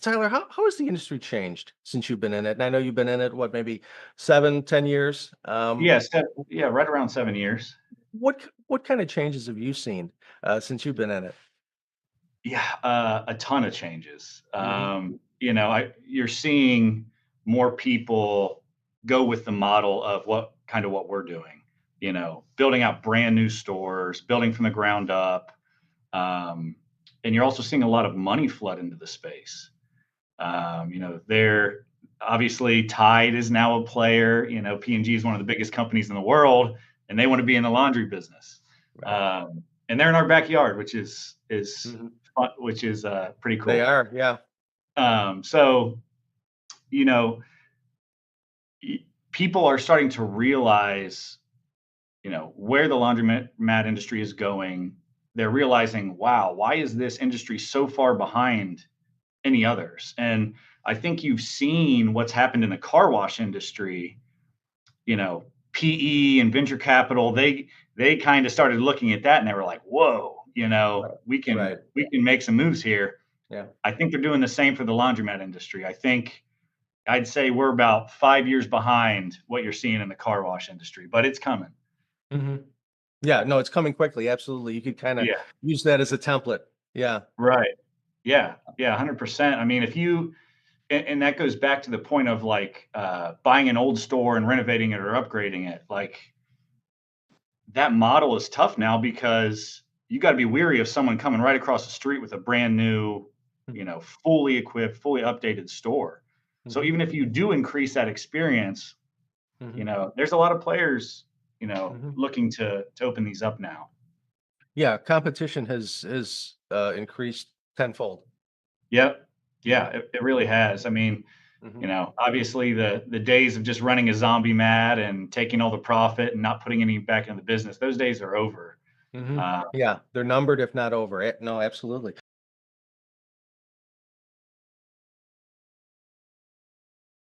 Tyler, how has the industry changed since you've been in it? And I know you've been in it, what, maybe 7, 10 years? Yeah, right around 7 years. What kind of changes have you seen since you've been in it? Yeah, a ton of changes. Hmm. You're seeing more people go with the model of what we're doing, building out brand new stores, building from the ground up. Um, and you're also seeing a lot of money flood into the space. They're obviously Tide is now a player. P&G is one of the biggest companies in the world, and they want to be in the laundry business. Right. And they're in our backyard, which is Hmm. fun, which is pretty They cool. are, yeah. So you know, people are starting to realize, where the laundromat industry is going. They're realizing, wow, why is this industry so far behind any others? And I think you've seen what's happened in the car wash industry. PE and venture capital, they kind of started looking at that and they were like, whoa, Right. we can Right. we can make some moves here. Yeah. I think they're doing the same for the laundromat industry. I'd say we're about 5 years behind what you're seeing in the car wash industry, but it's coming. Hmm. Yeah. No, it's coming quickly. Absolutely. You could kind of Yeah. use that as a template. Yeah. Right. Yeah, 100%. I mean, if you and that goes back to the point of like buying an old store and renovating it or upgrading it. Like that model is tough now because you got to be weary of someone coming right across the street with a brand new, fully equipped, fully updated store. So Hmm. even if you do increase that experience, Hmm. there's a lot of players, Hmm. looking to open these up now. Yeah. Competition has increased tenfold. Yep. Yeah, it really has. I mean, Hmm. obviously the days of just running a zombie mat and taking all the profit and not putting any back into the business, those days are over. Hmm. Uh, Yeah, they're numbered if not over it. No, absolutely.